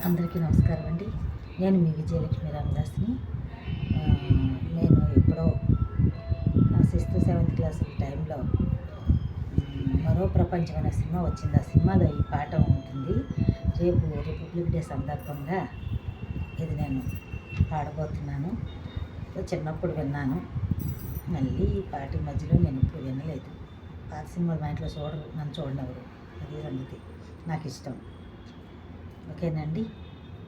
అందరికీ నమస్కారం అండి. నేను మీ విజయలక్ష్మి రామదాస్ని. నేను ఎప్పుడో నా 6th-7th క్లాస్ టైంలో మరో ప్రపంచం అనే సినిమా వచ్చింది. ఆ సినిమాలో ఈ పాట ఉంటుంది. రేపు రిపబ్లిక్ డే సందర్భంగా ఇది నేను పాడబోతున్నాను. చిన్నప్పుడు విన్నాను, మళ్ళీ ఈ పాట మధ్యలో నేను ఇప్పుడు వినలేదు. పాత సినిమాలు మా ఇంట్లో చూడరు, నన్ను చూడనవరు. అదే సంగతి, నాకు ఇష్టం. ఓకేనండి,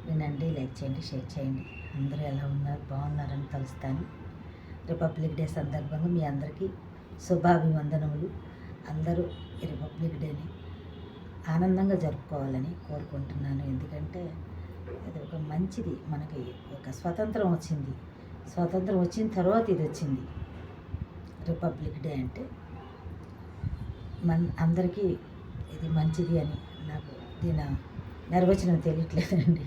వినండి, లైక్ చేయండి, షేర్ చేయండి. అందరూ ఎలా ఉన్నారు, బాగున్నారని తలుస్తాను. రిపబ్లిక్ డే సందర్భంగా మీ అందరికీ శుభాభివందనములు. అందరూ ఈ రిపబ్లిక్ డేని ఆనందంగా జరుపుకోవాలని కోరుకుంటున్నాను. ఎందుకంటే అది ఒక మంచిది. మనకి ఒక స్వతంత్రం వచ్చింది. స్వతంత్రం వచ్చిన తర్వాత ఇది వచ్చింది రిపబ్లిక్ డే. అంటే అందరికీ ఇది మంచిది అని నాకు దీని నిర్వచనం తెలియట్లేదండి,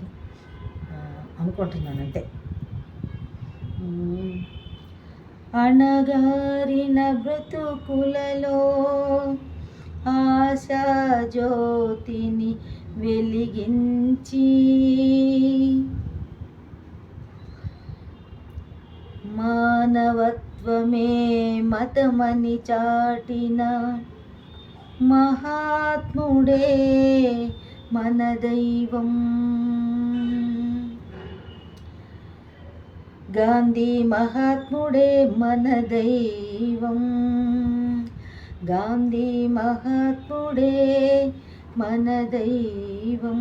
అనుకుంటున్నాను అంతే. అణగారిన బ్రతుకులలో ఆశా జ్యోతిని వెలిగించి మానవత్వమే మతమని చాటిన మహాత్ముడే మన దైవం. గాంధీ మహాత్ముడే మన దైవం. గాంధీ మహాత్ముడే మన దైవం.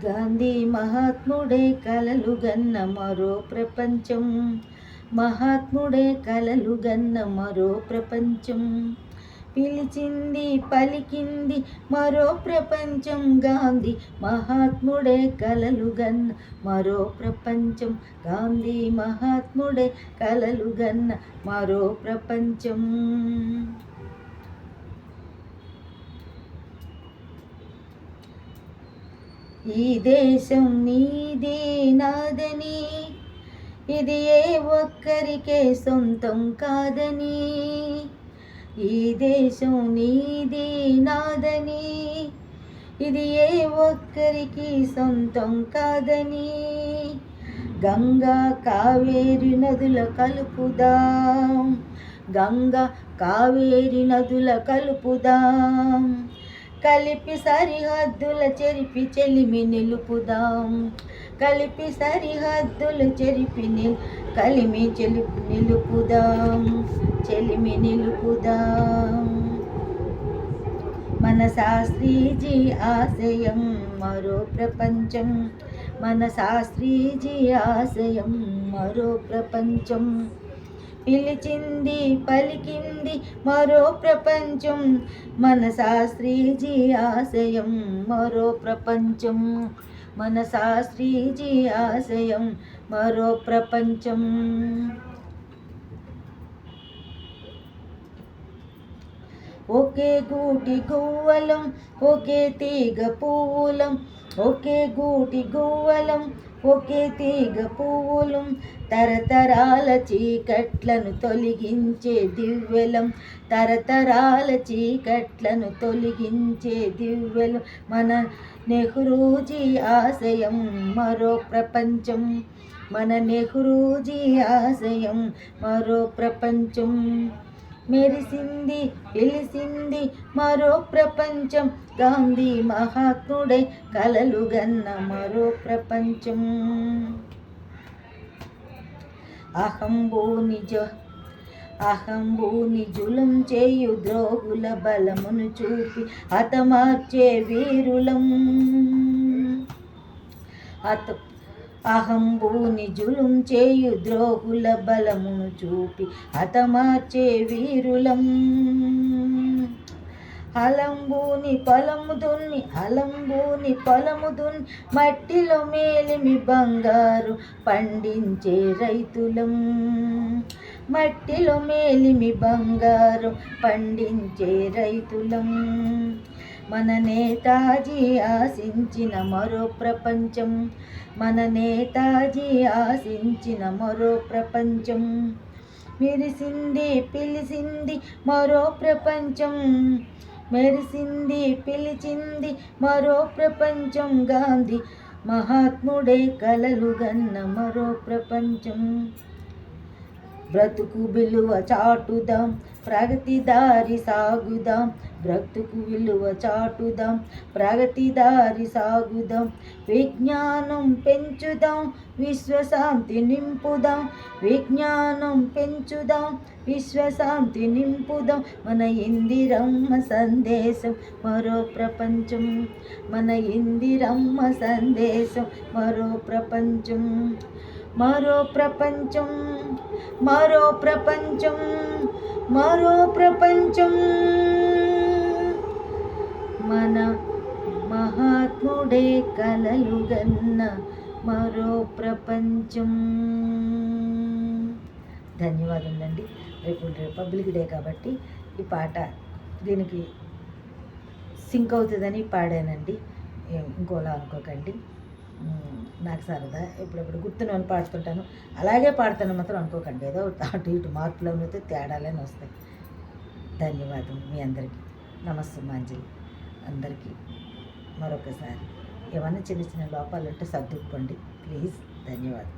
గాంధీ మహాత్ముడే కలలు గన్న మరో ప్రపంచం. మహాత్ముడే కలలు గన్న మరో ప్రపంచం. పిలిచింది పలికింది మరో ప్రపంచం. గాంధీ మహాత్ముడే కలలు గన్న మరో ప్రపంచం. గాంధీ మహాత్ముడే కలలు గన్న మరో ప్రపంచం. ఈ దేశం నీది నాదని, ఇది ఏ ఒక్కరికే సొంతం కాదని. ఈ దేశం నీది నాదని, ఇది ఏ ఒక్కరికి సొంతం కాదని. గంగా కావేరి నదుల కలుపుదాం. గంగా కావేరి నదుల కలుపుదాం. కలిపి సరిహద్దుల చెరిపి చెలిమి నిలుపుదాం. కలిపి సరిహద్దులు చెరిపి కలిమి చెలిపి నిలుపుదాం. చెలిమి నిలుపుదాం. మన శాస్త్రీజీ ఆశయం మరో ప్రపంచం. మన శాస్త్రీజీ ఆశయం మరో ప్రపంచం. పిలిచింది పలికింది మరో ప్రపంచం. మన శాస్త్రీజీ ఆశయం మరో ప్రపంచం. మన శాస్త్రీజీ ఆశయం మరో ప్రపంచం. ఒకే గూటి గువ్వలం, ఒకే తీగ పువ్వులం. ఒకే గూటి గువ్వలం, ఒకే తీగ పువ్వులం. తరతరాల చీకట్లను తొలగించే దివ్వెలం. తరతరాల చీకట్లను తొలగించే దివ్వెలం. మన నెహ్రూజీ ఆశయం మరో ప్రపంచం. మన నెహ్రూజీ ఆశయం మరో ప్రపంచం. మెరిసింది పిలిసింది మరో ప్రపంచం. గాంధీ మహాత్ముడే కలలు గన్న మరో ప్రపంచం. అహంభూని జులం చేయు ద్రోహుల బలమును చూపి హతమార్చే వీరులం. అహంభూని జులుం చేయు ద్రోహుల బలమును చూపి హతమార్చే వీరులం. అలంబూని పొలము దున్ని మట్టిలో మేలిమి బంగారు పండించే రైతులం. మట్టిలో మేలిమి బంగారు పండించే రైతులం. మన నేతాజీ ఆశించిన మరో ప్రపంచం, మన నేతాజీ ఆశించిన మరో ప్రపంచం. మెరిసింది పిలిచింది మరో ప్రపంచం, మెరిసింది పిలిచింది మరో ప్రపంచం. గాంధీ మహాత్ముడే కలలుగన్న మరో ప్రపంచం. బ్రతుకు విలువ చాటుదాం, ప్రగతి దారి సాగుదాం. బ్రతుకు విలువ చాటుదాం, ప్రగతి దారి సాగుదాం. విజ్ఞానం పెంచుదాం, విశ్వశాంతి నింపుదాం. విజ్ఞానం పెంచుదాం, విశ్వశాంతి నింపుదాం. మన ఇందిరమ్మ సందేశం మరో ప్రపంచం, మన ఇందిరమ్మ సందేశం మరో ప్రపంచం. మరో ప్రపంచం, మరో ప్రపంచం, మరో ప్రపంచం. మన మహాత్ముడే కలలుగన్న మరో ప్రపంచం. ధన్యవాదములండి. రేపు రిపబ్లిక్ డే కాబట్టి ఈ పాట దీనికి సింక్ అవుతుందని పాడానండి, ఇంకోలా అనుకోకండి. నాకు సరదా, ఎప్పుడెప్పుడు గుర్తునని పాడుతుంటాను, అలాగే పాడతాను మాత్రం అనుకోకండి. ఏదో అటు ఇటు మార్పులు అయితే తేడాలని వస్తాయి. ధన్యవాదం మీ అందరికీ. నమస్సుమాంజలి అందరికీ మరొకసారి. ఏమన్నా చిన్న చిన్న లోపాలు ఉంటే సర్దుకుపోండి ప్లీజ్. ధన్యవాదం.